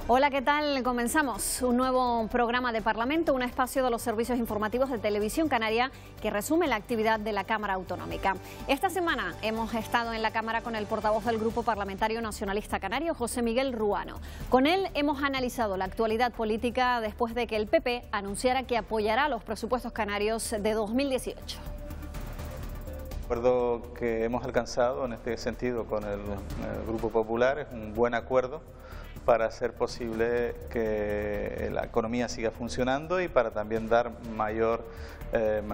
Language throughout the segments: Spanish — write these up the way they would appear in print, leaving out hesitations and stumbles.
Hola, ¿qué tal? Comenzamos un nuevo programa de Parlamento, un espacio de los servicios informativos de Televisión Canaria que resume la actividad de la Cámara Autonómica. Esta semana hemos estado en la Cámara con el portavoz del Grupo Parlamentario Nacionalista Canario, José Miguel Ruano. Con él hemos analizado la actualidad política después de que el PP anunciara que apoyará los presupuestos canarios de 2018. El acuerdo que hemos alcanzado en este sentido con el Grupo Popular es un buen acuerdo para hacer posible que la economía siga funcionando y para también dar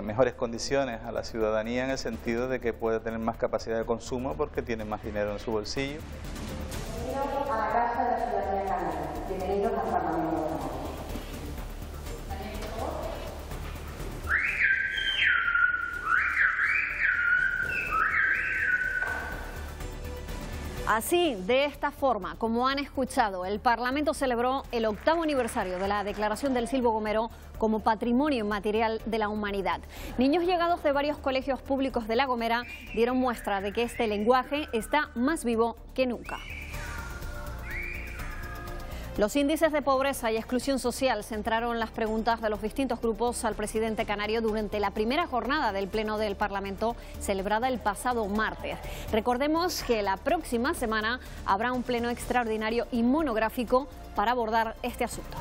mejores condiciones a la ciudadanía en el sentido de que pueda tener más capacidad de consumo porque tiene más dinero en su bolsillo. Bienvenidos a la Casa de la Ciudadanía Canaria. Bienvenidos al Parlamento Autonómico. Así, de esta forma, como han escuchado, el Parlamento celebró el 8º aniversario de la declaración del Silbo Gomero como Patrimonio Inmaterial de la Humanidad. Niños llegados de varios colegios públicos de La Gomera dieron muestra de que este lenguaje está más vivo que nunca. Los índices de pobreza y exclusión social centraron las preguntas de los distintos grupos al presidente canario durante la primera jornada del Pleno del Parlamento celebrada el pasado martes. Recordemos que la próxima semana habrá un pleno extraordinario y monográfico para abordar este asunto.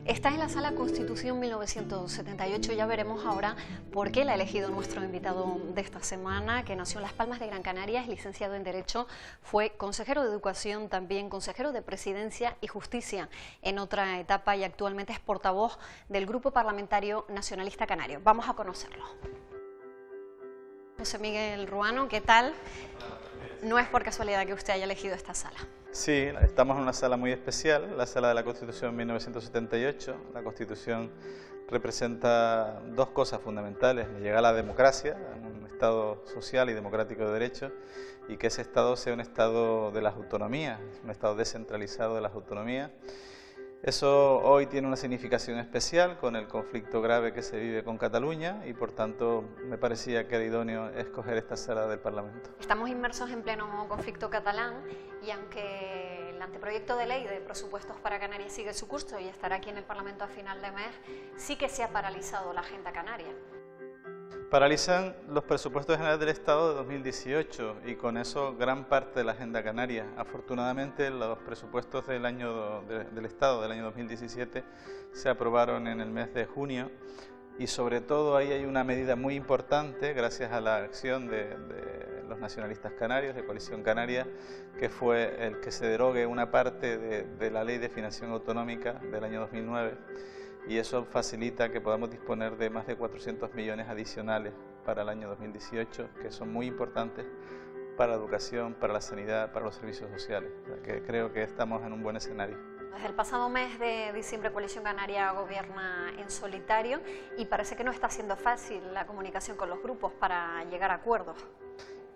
Está en la Sala Constitución 1978, ya veremos ahora por qué la ha elegido nuestro invitado de esta semana, que nació en Las Palmas de Gran Canaria, es licenciado en Derecho, fue consejero de Educación, también consejero de Presidencia y Justicia en otra etapa y actualmente es portavoz del Grupo Parlamentario Nacionalista Canario. Vamos a conocerlo. José Miguel Ruano, ¿qué tal? No es por casualidad que usted haya elegido esta sala. Sí, estamos en una sala muy especial, la Sala de la Constitución 1978. La Constitución representa dos cosas fundamentales: llegar a la democracia, un Estado social y democrático de derecho, y que ese Estado sea un Estado de las autonomías, un Estado descentralizado de las autonomías. Eso hoy tiene una significación especial con el conflicto grave que se vive con Cataluña y por tanto me parecía que era idóneo escoger esta sala del Parlamento. Estamos inmersos en pleno conflicto catalán y aunque el anteproyecto de ley de presupuestos para Canarias sigue su curso y estará aquí en el Parlamento a final de mes, sí que se ha paralizado la agenda canaria. Paralizan los presupuestos generales del Estado de 2018 y con eso gran parte de la agenda canaria. Afortunadamente los presupuestos del Estado del año 2017 se aprobaron en el mes de junio y sobre todo ahí hay una medida muy importante gracias a la acción de los nacionalistas canarios, de Coalición Canaria, que fue el que se derogue una parte de la Ley de Financiación Autonómica del año 2009. Y eso facilita que podamos disponer de más de 400 millones adicionales para el año 2018, que son muy importantes para la educación, para la sanidad, para los servicios sociales. O sea, que creo que estamos en un buen escenario. Desde el pasado mes de diciembre, Coalición Canaria gobierna en solitario y parece que no está siendo fácil la comunicación con los grupos para llegar a acuerdos.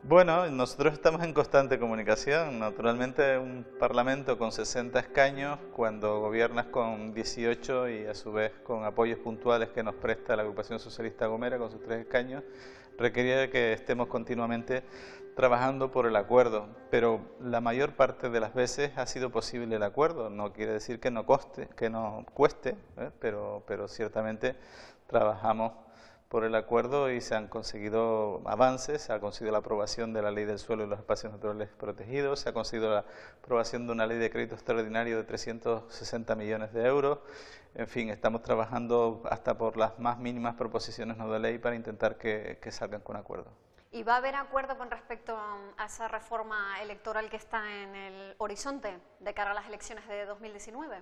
Bueno, nosotros estamos en constante comunicación. Naturalmente, un Parlamento con 60 escaños, cuando gobiernas con 18 y a su vez con apoyos puntuales que nos presta la Agrupación Socialista Gomera con sus 3 escaños, requería que estemos continuamente trabajando por el acuerdo. Pero la mayor parte de las veces ha sido posible el acuerdo. No quiere decir que no cueste, pero ciertamente trabajamos por el acuerdo y se han conseguido avances, se ha conseguido la aprobación de la Ley del Suelo y los Espacios Naturales Protegidos, se ha conseguido la aprobación de una ley de crédito extraordinario de 360 millones de euros. En fin, estamos trabajando hasta por las más mínimas proposiciones no de ley para intentar que salgan con acuerdo. ¿Y va a haber acuerdo con respecto a esa reforma electoral que está en el horizonte de cara a las elecciones de 2019?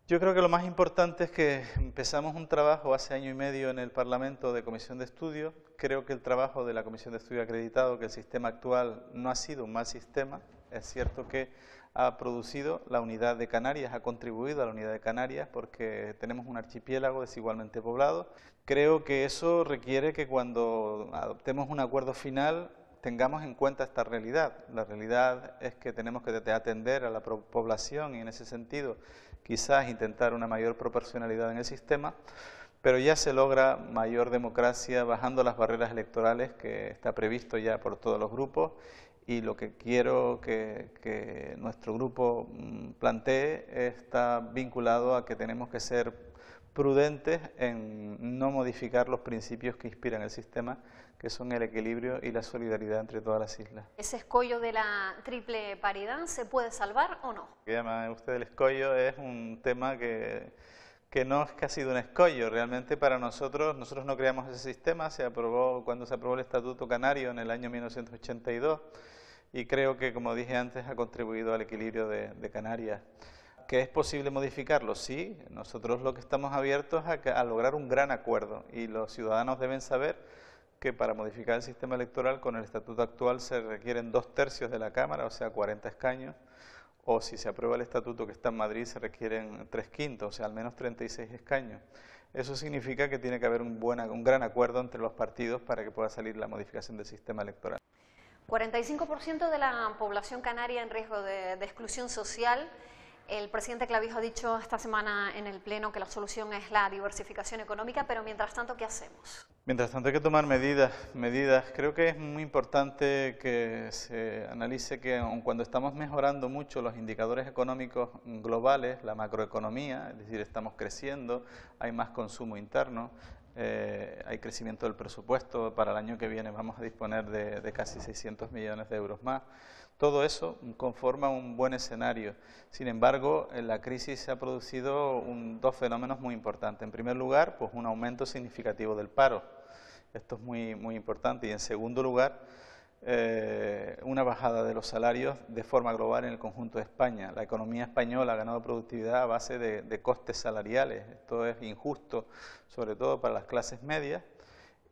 Yo creo que lo más importante es que empezamos un trabajo hace año y medio en el Parlamento de Comisión de Estudio. Creo que el trabajo de la Comisión de Estudio ha acreditado que el sistema actual no ha sido un mal sistema. Es cierto que ha producido la unidad de Canarias, ha contribuido a la unidad de Canarias porque tenemos un archipiélago desigualmente poblado. Creo que eso requiere que cuando adoptemos un acuerdo final tengamos en cuenta esta realidad. La realidad es que tenemos que atender a la población y en ese sentido quizás intentar una mayor proporcionalidad en el sistema, pero ya se logra mayor democracia bajando las barreras electorales que está previsto ya por todos los grupos, y lo que quiero que nuestro grupo plantee está vinculado a que tenemos que ser prudentes en no modificar los principios que inspiran el sistema, que son el equilibrio y la solidaridad entre todas las islas. ¿Ese escollo de la triple paridad se puede salvar o no? Lo que llama usted el escollo es un tema que no es que ha sido un escollo. Realmente para nosotros no creamos ese sistema, se aprobó cuando se aprobó el Estatuto Canario en el año 1982 y creo que, como dije antes, ha contribuido al equilibrio de Canarias. ¿Que es posible modificarlo? Sí, nosotros lo que estamos abiertos a lograr un gran acuerdo, y los ciudadanos deben saber que para modificar el sistema electoral con el estatuto actual se requieren 2/3 de la Cámara, o sea 40 escaños, o si se aprueba el estatuto que está en Madrid se requieren 3/5, o sea al menos 36 escaños. Eso significa que tiene que haber un gran acuerdo entre los partidos para que pueda salir la modificación del sistema electoral. 45% de la población canaria en riesgo de exclusión social. El presidente Clavijo ha dicho esta semana en el Pleno que la solución es la diversificación económica, pero mientras tanto, ¿qué hacemos? Mientras tanto hay que tomar medidas. Creo que es muy importante que se analice que aun cuando estamos mejorando mucho los indicadores económicos globales, la macroeconomía, es decir, estamos creciendo, hay más consumo interno, hay crecimiento del presupuesto, para el año que viene vamos a disponer de casi 600 millones de euros más. Todo eso conforma un buen escenario. Sin embargo, en la crisis se ha producido dos fenómenos muy importantes. En primer lugar, pues un aumento significativo del paro. Esto es muy importante. Y en segundo lugar, una bajada de los salarios de forma global en el conjunto de España. La economía española ha ganado productividad a base de costes salariales. Esto es injusto, sobre todo para las clases medias,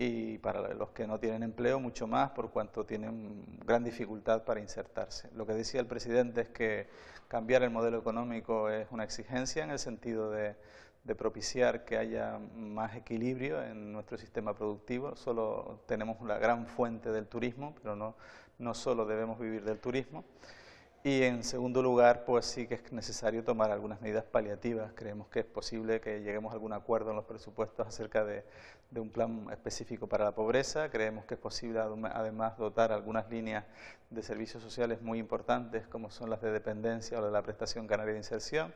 y para los que no tienen empleo mucho más, por cuanto tienen gran dificultad para insertarse. Lo que decía el presidente es que cambiar el modelo económico es una exigencia en el sentido de propiciar que haya más equilibrio en nuestro sistema productivo. Solo tenemos la gran fuente del turismo, pero no solo debemos vivir del turismo. Y en segundo lugar, pues sí que es necesario tomar algunas medidas paliativas. Creemos que es posible que lleguemos a algún acuerdo en los presupuestos acerca de un plan específico para la pobreza. Creemos que es posible además dotar algunas líneas de servicios sociales muy importantes, como son las de dependencia o de la prestación canaria de inserción.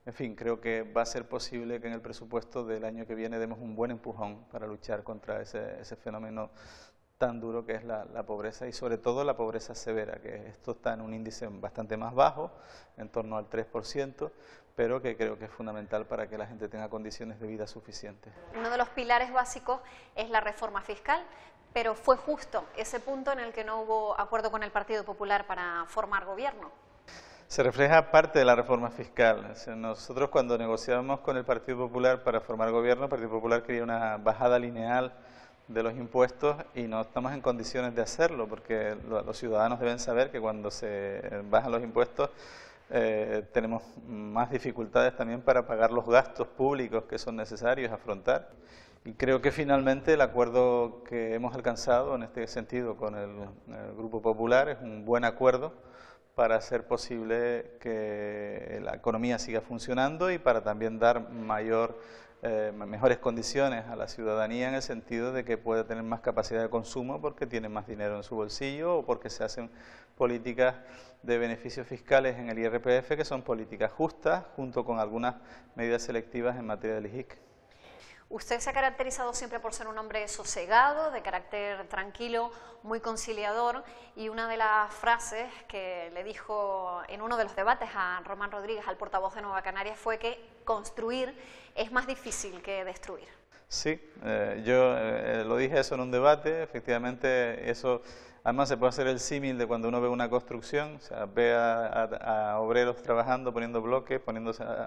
En fin, creo que va a ser posible que en el presupuesto del año que viene demos un buen empujón para luchar contra ese fenómeno tan duro que es la pobreza, y sobre todo la pobreza severa, que esto está en un índice bastante más bajo, en torno al 3%, pero que creo que es fundamental para que la gente tenga condiciones de vida suficientes. Uno de los pilares básicos es la reforma fiscal, pero fue justo ese punto en el que no hubo acuerdo con el Partido Popular para formar gobierno. Se refleja parte de la reforma fiscal. O sea, nosotros cuando negociábamos con el Partido Popular para formar gobierno, el Partido Popular quería una bajada lineal de los impuestos y no estamos en condiciones de hacerlo, porque los ciudadanos deben saber que cuando se bajan los impuestos tenemos más dificultades también para pagar los gastos públicos que son necesarios afrontar. Y creo que finalmente el acuerdo que hemos alcanzado en este sentido con el Grupo Popular es un buen acuerdo para hacer posible que la economía siga funcionando y para también dar mejores condiciones a la ciudadanía, en el sentido de que puede tener más capacidad de consumo porque tiene más dinero en su bolsillo, o porque se hacen políticas de beneficios fiscales en el IRPF que son políticas justas, junto con algunas medidas selectivas en materia del IJIC. Usted se ha caracterizado siempre por ser un hombre sosegado, de carácter tranquilo, muy conciliador, y una de las frases que le dijo en uno de los debates a Román Rodríguez, al portavoz de Nueva Canarias, fue que construir es más difícil que destruir. Sí, yo lo dije eso en un debate, efectivamente eso. Además se puede hacer el símil de cuando uno ve una construcción, o sea, ve a obreros trabajando, poniendo bloques,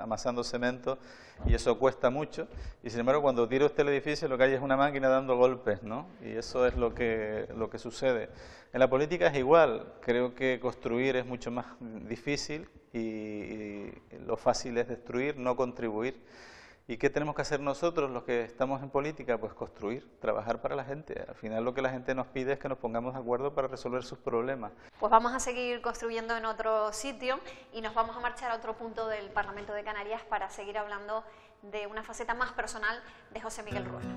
amasando cemento, y eso cuesta mucho. Y sin embargo, cuando tira usted el edificio, lo que hay es una máquina dando golpes, ¿no? Y eso es lo que sucede. En la política es igual. Creo que construir es mucho más difícil y lo fácil es destruir, no contribuir. ¿Y qué tenemos que hacer nosotros, los que estamos en política? Pues construir, trabajar para la gente. Al final lo que la gente nos pide es que nos pongamos de acuerdo para resolver sus problemas. Pues vamos a seguir construyendo en otro sitio y nos vamos a marchar a otro punto del Parlamento de Canarias para seguir hablando de una faceta más personal de José Miguel Ruano.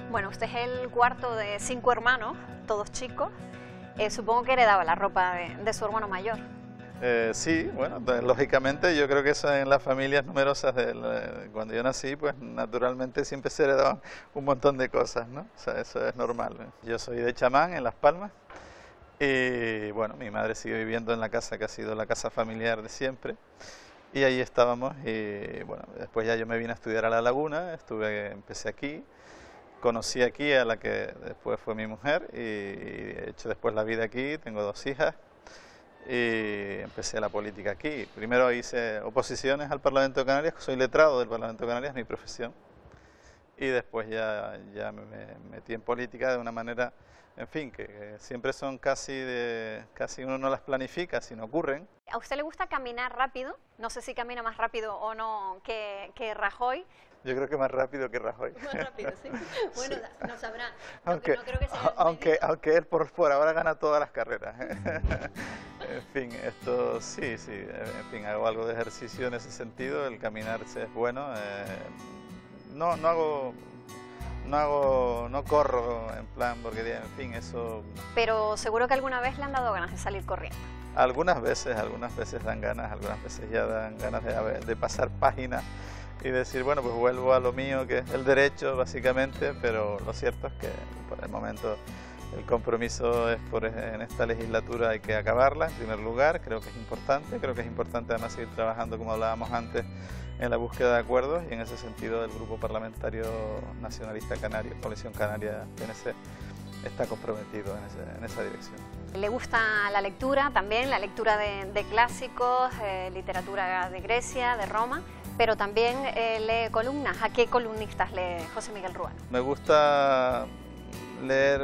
Bueno, usted es el cuarto de 5 hermanos, todos chicos. Supongo que heredaba la ropa de su hermano mayor. Sí, bueno, lógicamente yo creo que eso en las familias numerosas, cuando yo nací, pues naturalmente siempre se heredaban un montón de cosas, ¿no? O sea, eso es normal. Yo soy de Chamán, en Las Palmas, y bueno, mi madre sigue viviendo en la casa que ha sido la casa familiar de siempre, y ahí estábamos, y bueno, después ya yo me vine a estudiar a La Laguna, empecé aquí. Conocí aquí a la que después fue mi mujer y he hecho después la vida aquí, tengo 2 hijas y empecé la política aquí. Primero hice oposiciones al Parlamento de Canarias, soy letrado del Parlamento de Canarias, mi profesión, y después ya me metí en política de una manera, en fin, que siempre son casi uno no las planifica, sino ocurren. ¿A usted le gusta caminar rápido? No sé si camina más rápido o no que Rajoy. Yo creo que más rápido que Rajoy. Más rápido, sí. Bueno, sí. No sabrá. Aunque, no creo que sea aunque él por ahora gana todas las carreras. En fin, esto sí, en fin, hago algo de ejercicio en ese sentido, el caminarse es bueno. No corro en plan, porque en fin, eso... Pero seguro que alguna vez le han dado ganas de salir corriendo. Algunas veces dan ganas, algunas veces ya dan ganas de pasar páginas y decir, bueno, pues vuelvo a lo mío, que es el derecho, básicamente, pero lo cierto es que por el momento el compromiso es en esta legislatura hay que acabarla, en primer lugar, creo que es importante además seguir trabajando, como hablábamos antes, en la búsqueda de acuerdos, y en ese sentido el Grupo Parlamentario Nacionalista Canario, Coalición Canaria PNC, está comprometido en esa dirección. ¿Le gusta la lectura también, la lectura de clásicos, literatura de Grecia, de Roma, pero también lee columnas? ¿A qué columnistas lee José Miguel Ruano? Me gusta leer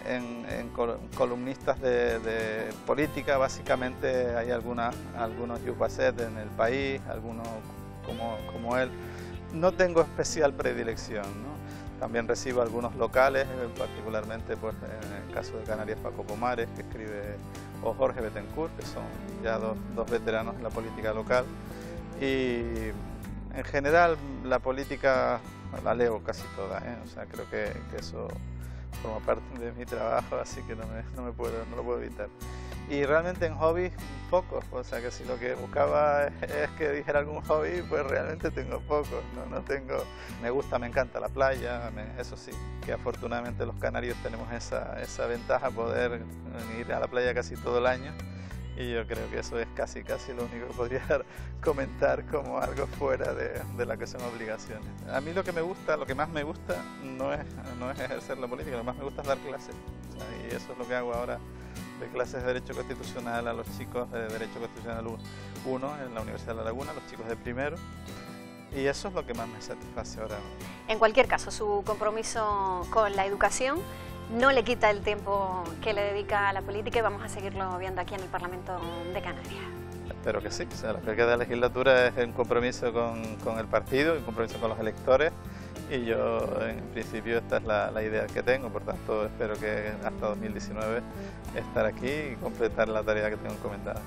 en columnistas de política, básicamente hay algunos Lluís Basset en El País, algunos como él. No tengo especial predilección, ¿no? También recibo algunos locales, particularmente pues, en el caso de Canarias, Paco Pomares, que escribe, o Jorge Betancourt, que son ya dos veteranos en la política local. Y en general la política la leo casi toda, o sea, creo que eso forma parte de mi trabajo, así que no lo puedo evitar. Y realmente en hobbies pocos, o sea que si lo que buscaba es que dijera algún hobby, pues realmente tengo pocos, me encanta la playa, eso sí, que afortunadamente los canarios tenemos esa ventaja, poder ir a la playa casi todo el año, y yo creo que eso es casi lo único que podría comentar como algo fuera de la que son obligaciones. A mí lo que más me gusta no es ejercer la política, lo que más me gusta es dar clases, o sea, y eso es lo que hago ahora, de clases de Derecho Constitucional a los chicos de Derecho Constitucional 1 en la Universidad de La Laguna, los chicos de primero, y eso es lo que más me satisface ahora. En cualquier caso, su compromiso con la educación no le quita el tiempo que le dedica a la política y vamos a seguirlo viendo aquí en el Parlamento de Canarias. Espero que sí, o sea, lo que queda de la legislatura es un compromiso con el partido, un compromiso con los electores, y yo en principio esta es la idea que tengo, por tanto espero que hasta 2019 estar aquí y completar la tarea que tengo encomendada.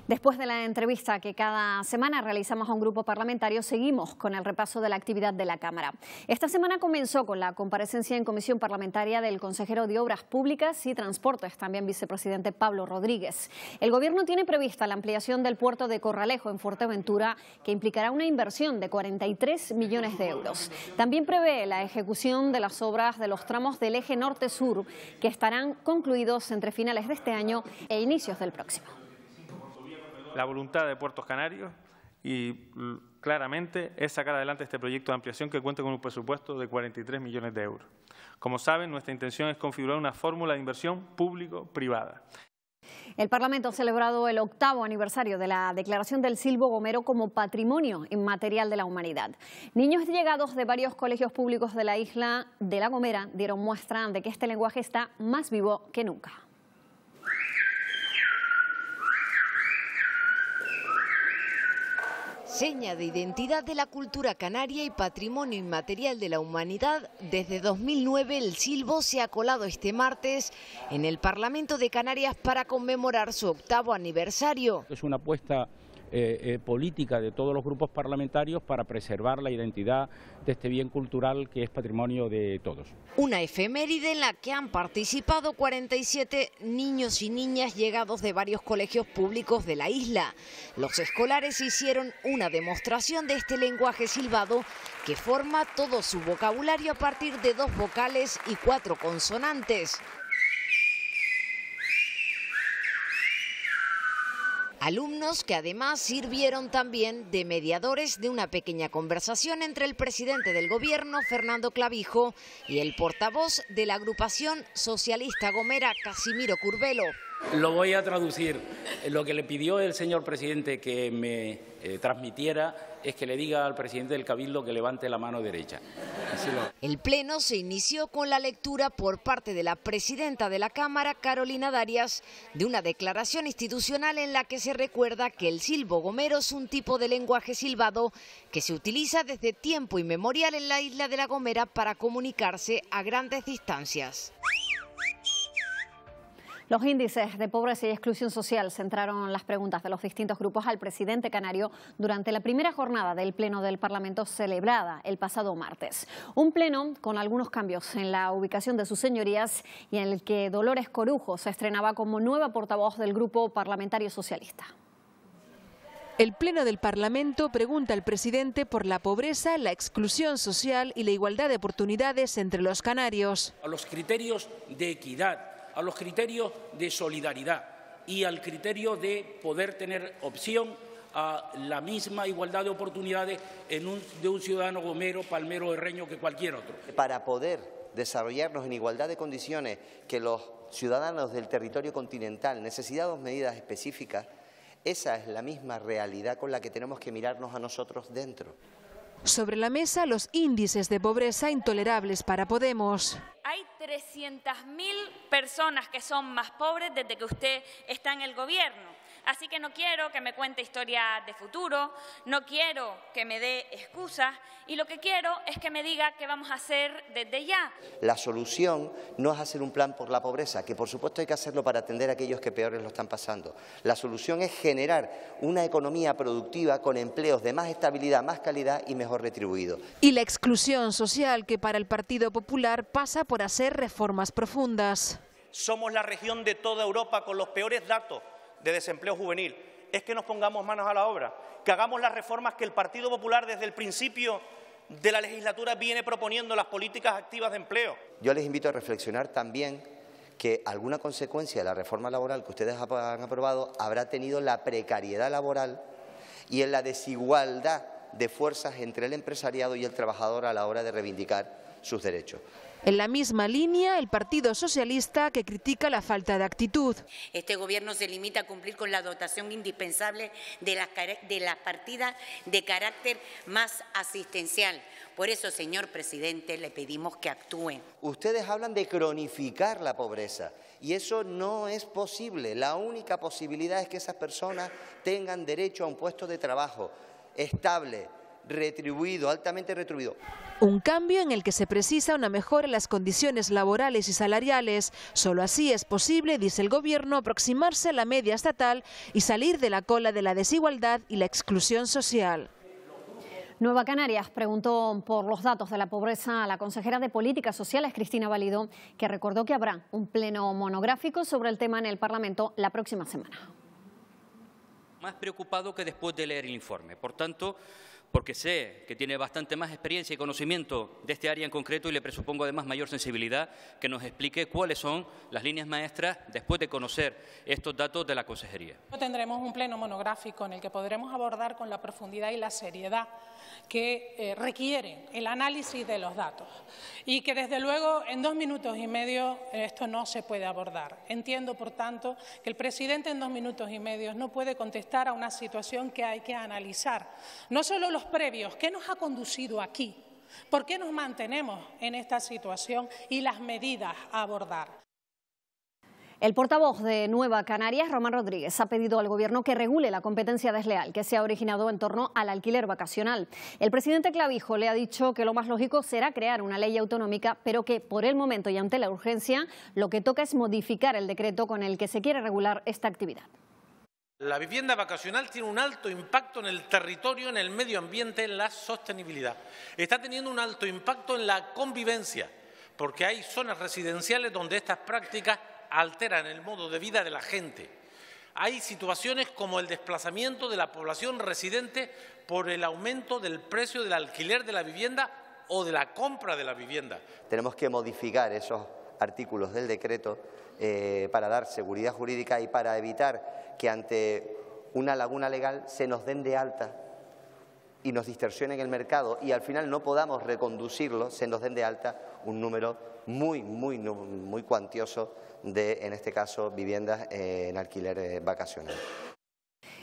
Después de la entrevista que cada semana realizamos a un grupo parlamentario, seguimos con el repaso de la actividad de la Cámara. Esta semana comenzó con la comparecencia en comisión parlamentaria del consejero de Obras Públicas y Transportes, también vicepresidente Pablo Rodríguez. El Gobierno tiene prevista la ampliación del puerto de Corralejo en Fuerteventura, que implicará una inversión de 43 millones de euros. También prevé la ejecución de las obras de los tramos del eje norte-sur, que estarán concluidos entre finales de este año e inicios del próximo. La voluntad de Puertos Canarios y claramente es sacar adelante este proyecto de ampliación que cuenta con un presupuesto de 43 millones de euros. Como saben, nuestra intención es configurar una fórmula de inversión público-privada. El Parlamento ha celebrado el 8º aniversario de la declaración del silbo gomero como Patrimonio Inmaterial de la Humanidad. Niños llegados de varios colegios públicos de la isla de La Gomera dieron muestra de que este lenguaje está más vivo que nunca. Seña de identidad de la cultura canaria y patrimonio inmaterial de la humanidad, desde 2009 el silbo se ha colado este martes en el Parlamento de Canarias para conmemorar su 8º aniversario. Es una apuesta política de todos los grupos parlamentarios para preservar la identidad de este bien cultural que es patrimonio de todos. Una efeméride en la que han participado 47 niños y niñas llegados de varios colegios públicos de la isla. Los escolares hicieron una demostración de este lenguaje silbado que forma todo su vocabulario a partir de 2 vocales y 4 consonantes. Alumnos que además sirvieron también de mediadores de una pequeña conversación entre el presidente del gobierno, Fernando Clavijo, y el portavoz de la agrupación socialista gomera, Casimiro Curbelo. Lo voy a traducir. Lo que le pidió el señor presidente que me transmitiera es que le diga al presidente del Cabildo que levante la mano derecha. El pleno se inició con la lectura por parte de la presidenta de la Cámara, Carolina Darias, de una declaración institucional en la que se recuerda que el silbo gomero es un tipo de lenguaje silbado que se utiliza desde tiempo inmemorial en la isla de La Gomera para comunicarse a grandes distancias. Los índices de pobreza y exclusión social centraron las preguntas de los distintos grupos al presidente canario durante la primera jornada del Pleno del Parlamento celebrada el pasado martes. Un pleno con algunos cambios en la ubicación de sus señorías y en el que Dolores Corujo se estrenaba como nueva portavoz del Grupo Parlamentario Socialista. El Pleno del Parlamento pregunta al presidente por la pobreza, la exclusión social y la igualdad de oportunidades entre los canarios. A los criterios de equidad, a los criterios de solidaridad y al criterio de poder tener opción a la misma igualdad de oportunidades de un ciudadano gomero, palmero, herreño que cualquier otro. Para poder desarrollarnos en igualdad de condiciones que los ciudadanos del territorio continental, necesitamos medidas específicas, esa es la misma realidad con la que tenemos que mirarnos a nosotros dentro. Sobre la mesa, los índices de pobreza intolerables para Podemos. Hay 300.000 personas que son más pobres desde que usted está en el gobierno. Así que no quiero que me cuente historias de futuro, no quiero que me dé excusas y lo que quiero es que me diga qué vamos a hacer desde ya. La solución no es hacer un plan por la pobreza, que por supuesto hay que hacerlo para atender a aquellos que peores lo están pasando. La solución es generar una economía productiva con empleos de más estabilidad, más calidad y mejor retribuidos. Y la exclusión social, que para el Partido Popular pasa por hacer reformas profundas. Somos la región de toda Europa con los peores datos de desempleo juvenil. Es que nos pongamos manos a la obra, que hagamos las reformas que el Partido Popular desde el principio de la legislatura viene proponiendo, las políticas activas de empleo. Yo les invito a reflexionar también que alguna consecuencia de la reforma laboral que ustedes han aprobado habrá tenido la precariedad laboral y en la desigualdad de fuerzas entre el empresariado y el trabajador a la hora de reivindicar sus derechos. En la misma línea, el Partido Socialista, que critica la falta de actitud. Este Gobierno se limita a cumplir con la dotación indispensable de las partidas de carácter más asistencial. Por eso, señor presidente, le pedimos que actúe. Ustedes hablan de cronificar la pobreza y eso no es posible. La única posibilidad es que esas personas tengan derecho a un puesto de trabajo estable, retribuido, altamente retribuido. Un cambio en el que se precisa una mejora en las condiciones laborales y salariales. Solo así es posible, dice el Gobierno, aproximarse a la media estatal y salir de la cola de la desigualdad y la exclusión social. Nueva Canarias preguntó por los datos de la pobreza a la consejera de Políticas Sociales, Cristina Valido, que recordó que habrá un pleno monográfico sobre el tema en el Parlamento la próxima semana. Más preocupado que después de leer el informe. Por tanto, porque sé que tiene bastante más experiencia y conocimiento de este área en concreto y le presupongo además mayor sensibilidad, que nos explique cuáles son las líneas maestras después de conocer estos datos de la Consejería. Tendremos un pleno monográfico en el que podremos abordar con la profundidad y la seriedad que requieren el análisis de los datos y que, desde luego, en 2 minutos y medio esto no se puede abordar. Entiendo, por tanto, que el presidente en 2 minutos y medio no puede contestar a una situación que hay que analizar. No solo los previos, ¿qué nos ha conducido aquí? ¿Por qué nos mantenemos en esta situación? Y las medidas a abordar. El portavoz de Nueva Canarias, Román Rodríguez, ha pedido al Gobierno que regule la competencia desleal que se ha originado en torno al alquiler vacacional. El presidente Clavijo le ha dicho que lo más lógico será crear una ley autonómica, pero que por el momento y ante la urgencia lo que toca es modificar el decreto con el que se quiere regular esta actividad. La vivienda vacacional tiene un alto impacto en el territorio, en el medio ambiente, en la sostenibilidad. Está teniendo un alto impacto en la convivencia, porque hay zonas residenciales donde estas prácticas alteran el modo de vida de la gente. Hay situaciones como el desplazamiento de la población residente por el aumento del precio del alquiler de la vivienda o de la compra de la vivienda. Tenemos que modificar esos artículos del decreto para dar seguridad jurídica y para evitar que ante una laguna legal se nos den de alta y nos distorsionen el mercado y al final no podamos reconducirlo, se nos den de alta un número muy cuantioso de, en este caso, viviendas en alquiler vacacional.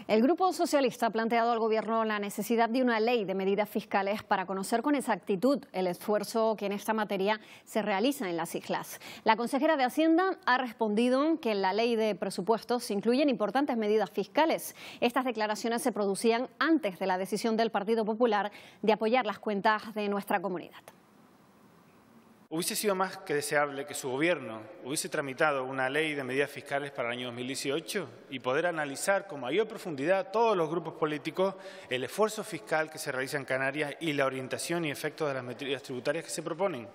El Grupo Socialista ha planteado al Gobierno la necesidad de una ley de medidas fiscales para conocer con exactitud el esfuerzo que en esta materia se realiza en las islas. La consejera de Hacienda ha respondido que en la ley de presupuestos se incluyen importantes medidas fiscales. Estas declaraciones se producían antes de la decisión del Partido Popular de apoyar las cuentas de nuestra comunidad. Hubiese sido más que deseable que su Gobierno hubiese tramitado una ley de medidas fiscales para el año 2018 y poder analizar con mayor profundidad todos los grupos políticos el esfuerzo fiscal que se realiza en Canarias y la orientación y efectos de las medidas tributarias que se proponen.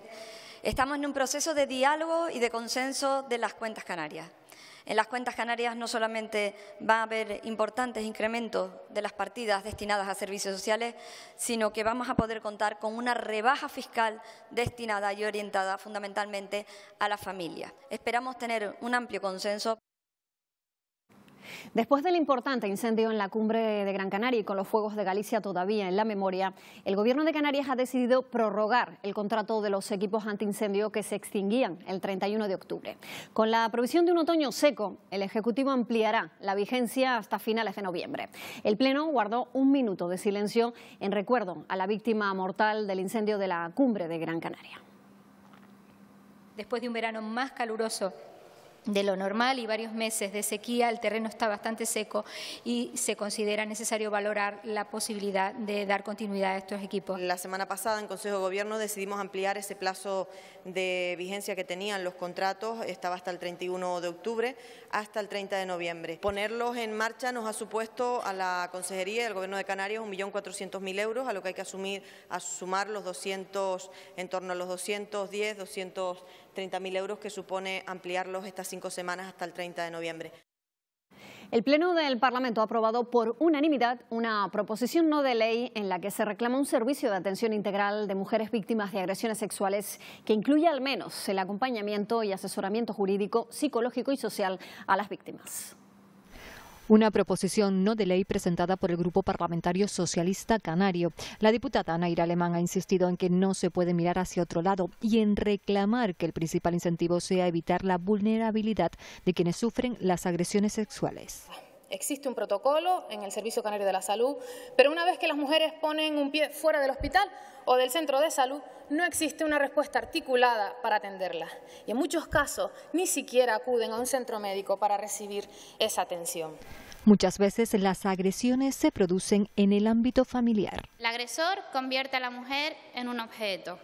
Estamos en un proceso de diálogo y de consenso de las cuentas canarias. En las cuentas canarias no solamente va a haber importantes incrementos de las partidas destinadas a servicios sociales, sino que vamos a poder contar con una rebaja fiscal destinada y orientada fundamentalmente a la familia. Esperamos tener un amplio consenso. Después del importante incendio en la cumbre de Gran Canaria y con los fuegos de Galicia todavía en la memoria, el Gobierno de Canarias ha decidido prorrogar el contrato de los equipos antiincendio que se extinguían el 31 de octubre. Con la previsión de un otoño seco, el Ejecutivo ampliará la vigencia hasta finales de noviembre. El Pleno guardó 1 minuto de silencio en recuerdo a la víctima mortal del incendio de la cumbre de Gran Canaria. Después de un verano más caluroso de lo normal y varios meses de sequía, el terreno está bastante seco y se considera necesario valorar la posibilidad de dar continuidad a estos equipos. La semana pasada en Consejo de Gobierno decidimos ampliar ese plazo de vigencia que tenían los contratos, estaba hasta el 31 de octubre, hasta el 30 de noviembre. Ponerlos en marcha nos ha supuesto a la Consejería y al Gobierno de Canarias 1.400.000 euros, a lo que hay que sumar los 200, en torno a los 210, 230.000 euros que supone ampliarlos estas 5 semanas hasta el 30 de noviembre. El Pleno del Parlamento ha aprobado por unanimidad una proposición no de ley en la que se reclama un servicio de atención integral de mujeres víctimas de agresiones sexuales que incluya al menos el acompañamiento y asesoramiento jurídico, psicológico y social a las víctimas. Una proposición no de ley presentada por el Grupo Parlamentario Socialista Canario. La diputada Naira Alemán ha insistido en que no se puede mirar hacia otro lado y en reclamar que el principal incentivo sea evitar la vulnerabilidad de quienes sufren las agresiones sexuales. Existe un protocolo en el Servicio Canario de la Salud, pero una vez que las mujeres ponen un pie fuera del hospital o del centro de salud, no existe una respuesta articulada para atenderlas. Y en muchos casos ni siquiera acuden a un centro médico para recibir esa atención. Muchas veces las agresiones se producen en el ámbito familiar. El agresor convierte a la mujer en un objeto.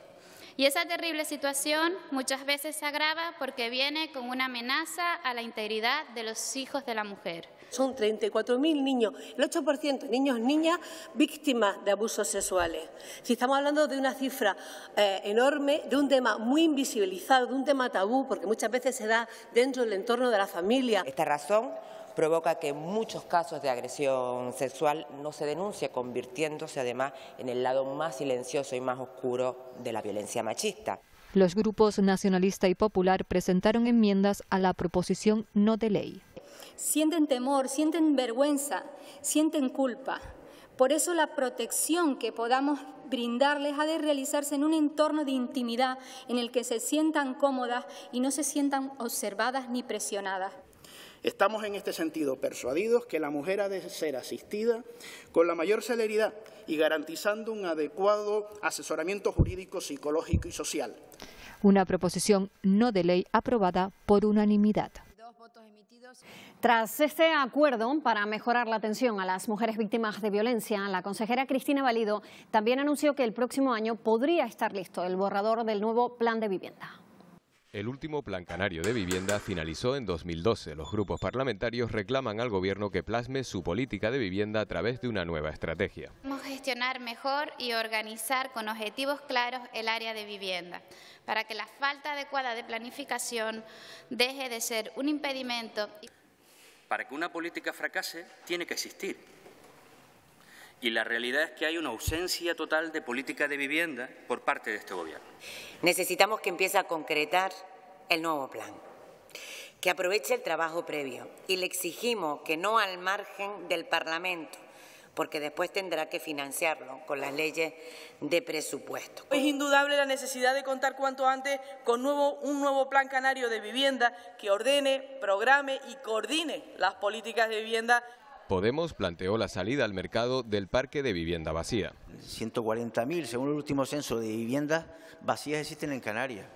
Y esa terrible situación muchas veces se agrava porque viene con una amenaza a la integridad de los hijos de la mujer. Son 34.000 niños, el 8% niños, niñas víctimas de abusos sexuales. Si estamos hablando de una cifra enorme, de un tema muy invisibilizado, de un tema tabú, porque muchas veces se da dentro del entorno de la familia. Esta razón provoca que muchos casos de agresión sexual no se denuncie, convirtiéndose además en el lado más silencioso y más oscuro de la violencia machista. Los grupos Nacionalista y Popular presentaron enmiendas a la proposición no de ley. Sienten temor, sienten vergüenza, sienten culpa. Por eso la protección que podamos brindarles ha de realizarse en un entorno de intimidad en el que se sientan cómodas y no se sientan observadas ni presionadas. Estamos en este sentido persuadidos que la mujer ha de ser asistida con la mayor celeridad y garantizando un adecuado asesoramiento jurídico, psicológico y social. Una proposición no de ley aprobada por unanimidad. Tras este acuerdo para mejorar la atención a las mujeres víctimas de violencia, la consejera Cristina Valido también anunció que el próximo año podría estar listo el borrador del nuevo plan de vivienda. El último Plan Canario de Vivienda finalizó en 2012. Los grupos parlamentarios reclaman al Gobierno que plasme su política de vivienda a través de una nueva estrategia. Vamos a gestionar mejor y organizar con objetivos claros el área de vivienda, para que la falta adecuada de planificación deje de ser un impedimento. Para que una política fracase, tiene que existir. Y la realidad es que hay una ausencia total de política de vivienda por parte de este Gobierno. Necesitamos que empiece a concretar el nuevo plan, que aproveche el trabajo previo y le exigimos que no al margen del Parlamento, porque después tendrá que financiarlo con las leyes de presupuesto. Es indudable la necesidad de contar cuanto antes con un nuevo Plan Canario de Vivienda que ordene, programe y coordine las políticas de vivienda. Podemos planteó la salida al mercado del parque de vivienda vacía. 140.000, según el último censo de viviendas vacías existen en Canarias.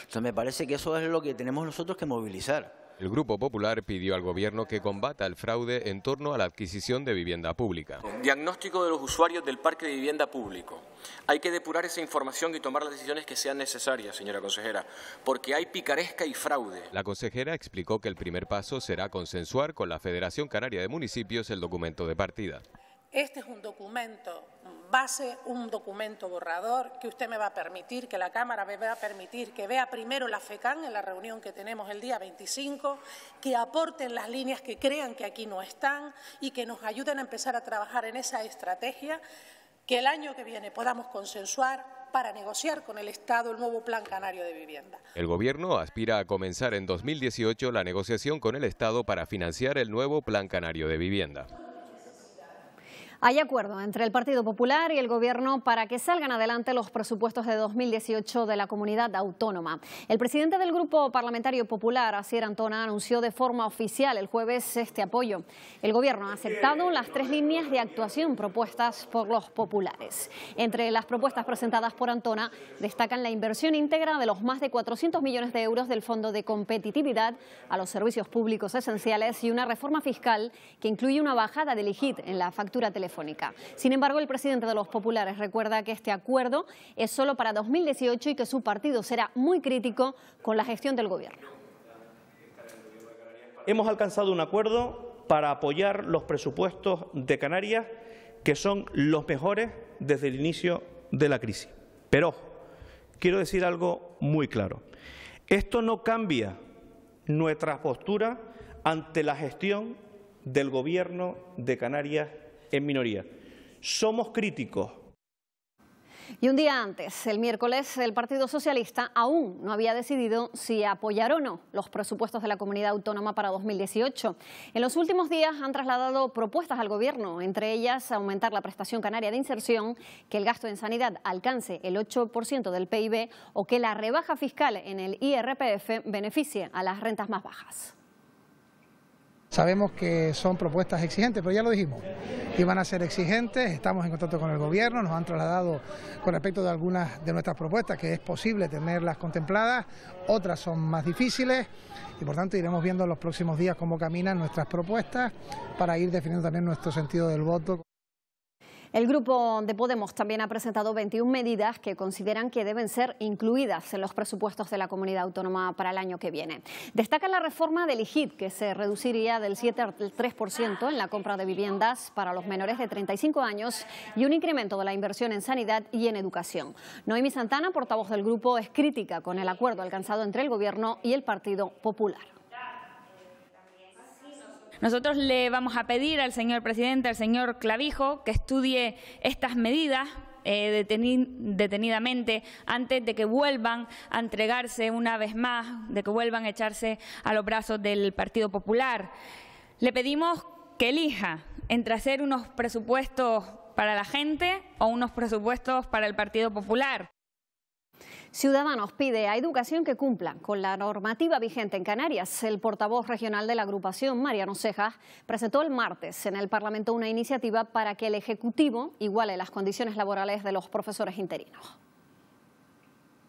Entonces me parece que eso es lo que tenemos nosotros que movilizar. El Grupo Popular pidió al Gobierno que combata el fraude en torno a la adquisición de vivienda pública. Diagnóstico de los usuarios del parque de vivienda público. Hay que depurar esa información y tomar las decisiones que sean necesarias, señora consejera, porque hay picaresca y fraude. La consejera explicó que el primer paso será consensuar con la Federación Canaria de Municipios el documento de partida. Este es un documento base, un documento borrador que usted me va a permitir, que la Cámara me va a permitir que vea primero la FECAN en la reunión que tenemos el día 25, que aporten las líneas que crean que aquí no están y que nos ayuden a empezar a trabajar en esa estrategia, que el año que viene podamos consensuar para negociar con el Estado el nuevo Plan Canario de Vivienda. El Gobierno aspira a comenzar en 2018 la negociación con el Estado para financiar el nuevo Plan Canario de Vivienda. Hay acuerdo entre el Partido Popular y el Gobierno para que salgan adelante los presupuestos de 2018 de la comunidad autónoma. El presidente del Grupo Parlamentario Popular, Asier Antona, anunció de forma oficial el jueves este apoyo. El Gobierno ha aceptado las 3 líneas de actuación propuestas por los populares. Entre las propuestas presentadas por Antona destacan la inversión íntegra de los más de 400 millones de euros del Fondo de Competitividad a los servicios públicos esenciales y una reforma fiscal que incluye una bajada del IGIT en la factura telefónica. Sin embargo, el presidente de los populares recuerda que este acuerdo es solo para 2018 y que su partido será muy crítico con la gestión del Gobierno. Hemos alcanzado un acuerdo para apoyar los presupuestos de Canarias, que son los mejores desde el inicio de la crisis. Pero quiero decir algo muy claro. Esto no cambia nuestra postura ante la gestión del Gobierno de Canarias en minoría. Somos críticos. Y un día antes, el miércoles, el Partido Socialista aún no había decidido si apoyar o no los presupuestos de la comunidad autónoma para 2018. En los últimos días han trasladado propuestas al Gobierno, entre ellas aumentar la prestación canaria de inserción, que el gasto en sanidad alcance el 8% del PIB o que la rebaja fiscal en el IRPF beneficie a las rentas más bajas. Sabemos que son propuestas exigentes, pero ya lo dijimos, iban a ser exigentes, estamos en contacto con el Gobierno, nos han trasladado con respecto de algunas de nuestras propuestas que es posible tenerlas contempladas, otras son más difíciles y por tanto iremos viendo en los próximos días cómo caminan nuestras propuestas para ir definiendo también nuestro sentido del voto. El Grupo de Podemos también ha presentado 21 medidas que consideran que deben ser incluidas en los presupuestos de la comunidad autónoma para el año que viene. Destaca la reforma del IGIT, que se reduciría del 7 al 3% en la compra de viviendas para los menores de 35 años y un incremento de la inversión en sanidad y en educación. Noemí Santana, portavoz del grupo, es crítica con el acuerdo alcanzado entre el Gobierno y el Partido Popular. Nosotros le vamos a pedir al señor presidente, al señor Clavijo, que estudie estas medidas detenidamente antes de que vuelvan a entregarse una vez más, de que vuelvan a echarse a los brazos del Partido Popular. Le pedimos que elija entre hacer unos presupuestos para la gente o unos presupuestos para el Partido Popular. Ciudadanos pide a Educación que cumpla con la normativa vigente en Canarias. El portavoz regional de la agrupación, Mariano Cejas, presentó el martes en el Parlamento una iniciativa para que el Ejecutivo iguale las condiciones laborales de los profesores interinos.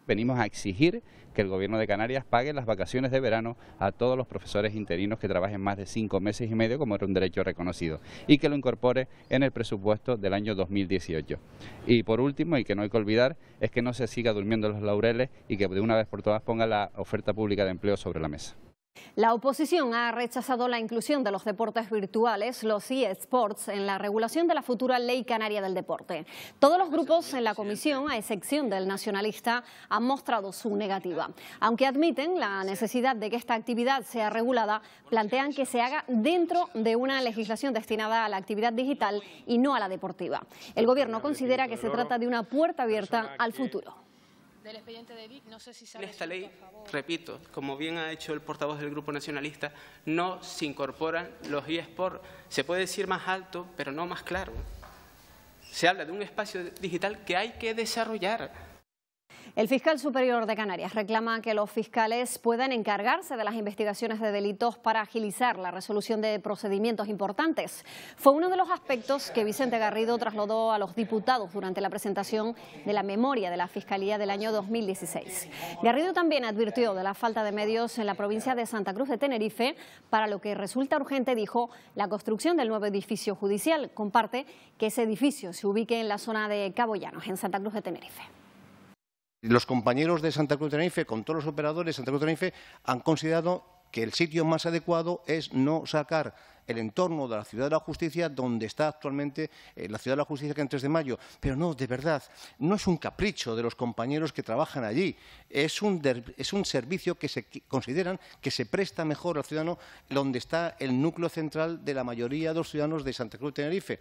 Venimos a exigir que el Gobierno de Canarias pague las vacaciones de verano a todos los profesores interinos que trabajen más de 5 meses y medio, como era un derecho reconocido, y que lo incorpore en el presupuesto del año 2018. Y por último, y que no hay que olvidar, es que no se siga durmiendo los laureles y que de una vez por todas ponga la oferta pública de empleo sobre la mesa. La oposición ha rechazado la inclusión de los deportes virtuales, los eSports, en la regulación de la futura Ley Canaria del Deporte. Todos los grupos en la comisión, a excepción del nacionalista, han mostrado su negativa. Aunque admiten la necesidad de que esta actividad sea regulada, plantean que se haga dentro de una legislación destinada a la actividad digital y no a la deportiva. El Gobierno considera que se trata de una puerta abierta al futuro. Del expediente de Vic, no sé si sabe. En esta ley, repito, como bien ha hecho el portavoz del Grupo Nacionalista, no se incorporan los eSports. Se puede decir más alto, pero no más claro. Se habla de un espacio digital que hay que desarrollar. El fiscal superior de Canarias reclama que los fiscales puedan encargarse de las investigaciones de delitos para agilizar la resolución de procedimientos importantes. Fue uno de los aspectos que Vicente Garrido trasladó a los diputados durante la presentación de la memoria de la Fiscalía del año 2016. Garrido también advirtió de la falta de medios en la provincia de Santa Cruz de Tenerife, para lo que resulta urgente, dijo, la construcción del nuevo edificio judicial. Comparte que ese edificio se ubique en la zona de Cabo Llanos, en Santa Cruz de Tenerife. Los compañeros de Santa Cruz de Tenerife, con todos los operadores de Santa Cruz de Tenerife, han considerado que el sitio más adecuado es no sacar el entorno de la Ciudad de la Justicia, donde está actualmente la Ciudad de la Justicia, que es en 3 de mayo. Pero no, de verdad, no es un capricho de los compañeros que trabajan allí. Es un servicio que se consideran que se presta mejor al ciudadano, donde está el núcleo central de la mayoría de los ciudadanos de Santa Cruz de Tenerife.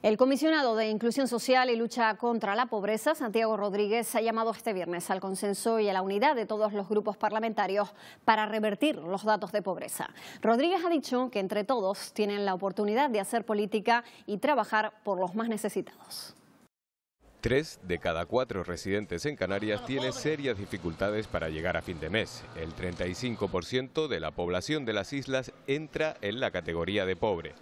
El comisionado de Inclusión Social y Lucha contra la Pobreza, Santiago Rodríguez, ha llamado este viernes al consenso y a la unidad de todos los grupos parlamentarios para revertir los datos de pobreza. Rodríguez ha dicho que entre todos tienen la oportunidad de hacer política y trabajar por los más necesitados. 3 de cada 4 residentes en Canarias tienen serias dificultades para llegar a fin de mes. El 35% de la población de las islas entra en la categoría de pobre.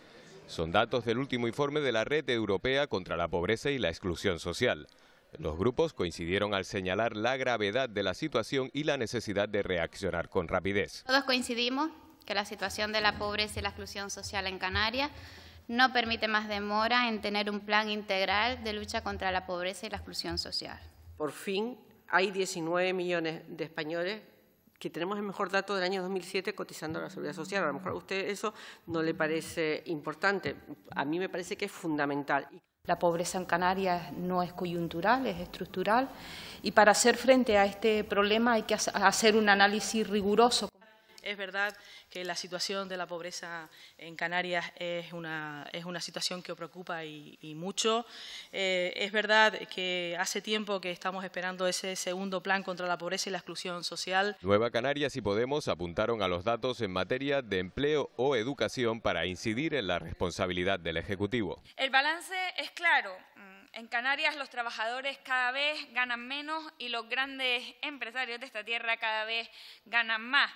Son datos del último informe de la Red Europea contra la Pobreza y la Exclusión Social. Los grupos coincidieron al señalar la gravedad de la situación y la necesidad de reaccionar con rapidez. Todos coincidimos que la situación de la pobreza y la exclusión social en Canarias no permite más demora en tener un plan integral de lucha contra la pobreza y la exclusión social. Por fin hay 19 millones de españoles que tenemos el mejor dato del año 2007 cotizando a la Seguridad Social. A lo mejor a usted eso no le parece importante. A mí me parece que es fundamental. La pobreza en Canarias no es coyuntural, es estructural. Y para hacer frente a este problema hay que hacer un análisis riguroso. Es verdad que la situación de la pobreza en Canarias es una situación que preocupa y mucho. Es verdad que hace tiempo que estamos esperando ese segundo plan contra la pobreza y la exclusión social. Nueva Canarias y Podemos apuntaron a los datos en materia de empleo o educación para incidir en la responsabilidad del Ejecutivo. El balance es claro. En Canarias los trabajadores cada vez ganan menos y los grandes empresarios de esta tierra cada vez ganan más.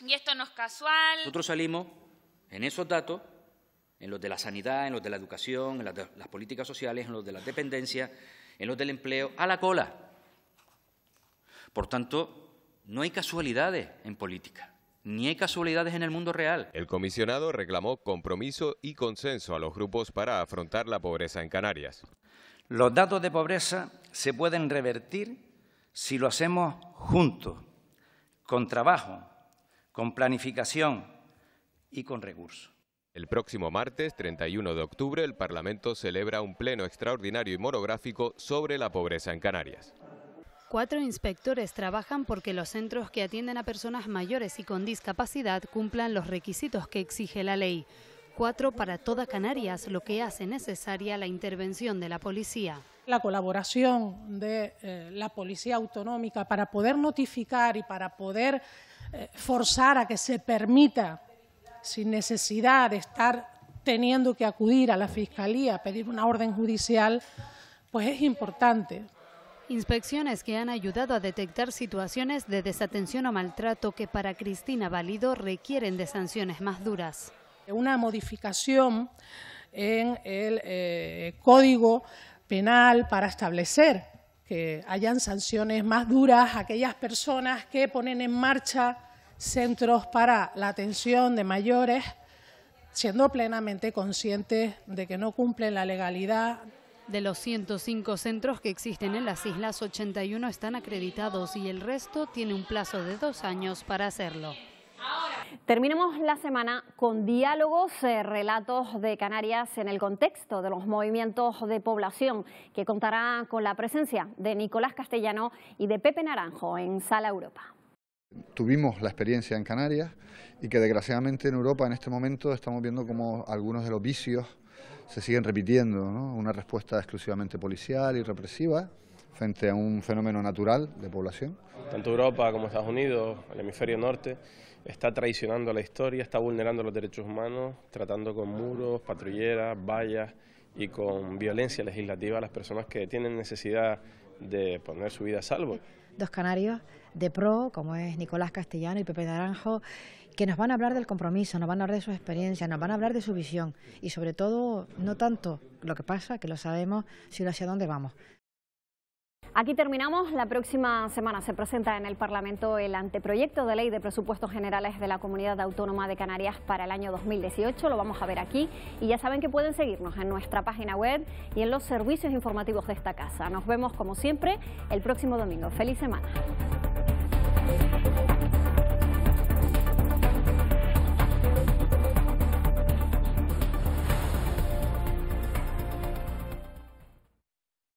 Y esto no es casual. Nosotros salimos en esos datos, en los de la sanidad, en los de la educación, en las políticas sociales, en los de la dependencia, en los del empleo, a la cola. Por tanto, no hay casualidades en política, ni hay casualidades en el mundo real. El comisionado reclamó compromiso y consenso a los grupos para afrontar la pobreza en Canarias. Los datos de pobreza se pueden revertir si lo hacemos juntos, con trabajo, con planificación y con recursos. El próximo martes, 31 de octubre, el Parlamento celebra un pleno extraordinario y monográfico sobre la pobreza en Canarias. 4 inspectores trabajan porque los centros que atienden a personas mayores y con discapacidad cumplan los requisitos que exige la ley. 4 para toda Canarias, lo que hace necesaria la intervención de la policía. La colaboración de la Policía Autonómica para poder notificar y para poder forzar a que se permita, sin necesidad de estar teniendo que acudir a la Fiscalía a pedir una orden judicial, pues es importante. Inspecciones que han ayudado a detectar situaciones de desatención o maltrato que para Cristina Valido requieren de sanciones más duras. Una modificación en el Código Penal para establecer que hayan sanciones más duras a aquellas personas que ponen en marcha centros para la atención de mayores, siendo plenamente conscientes de que no cumplen la legalidad. De los 105 centros que existen en las islas, 81 están acreditados y el resto tiene un plazo de 2 años para hacerlo. Terminemos la semana con diálogos, relatos de Canarias en el contexto de los movimientos de población, que contará con la presencia de Nicolás Castellano y de Pepe Naranjo en Sala Europa. Tuvimos la experiencia en Canarias y que desgraciadamente en Europa en este momento estamos viendo como algunos de los vicios se siguen repitiendo, ¿no? Una respuesta exclusivamente policial y represiva frente a un fenómeno natural de población. Tanto Europa como Estados Unidos, el hemisferio norte, está traicionando la historia, está vulnerando los derechos humanos, tratando con muros, patrulleras, vallas y con violencia legislativa a las personas que tienen necesidad de poner su vida a salvo. 2 canarios de pro, como es Nicolás Castellano y Pepe Naranjo, que nos van a hablar del compromiso, nos van a hablar de su experiencia, nos van a hablar de su visión y sobre todo no tanto lo que pasa, que lo sabemos, sino hacia dónde vamos. Aquí terminamos. La próxima semana se presenta en el Parlamento el anteproyecto de ley de presupuestos generales de la Comunidad Autónoma de Canarias para el año 2018. Lo vamos a ver aquí y ya saben que pueden seguirnos en nuestra página web y en los servicios informativos de esta casa. Nos vemos como siempre el próximo domingo. ¡Feliz semana!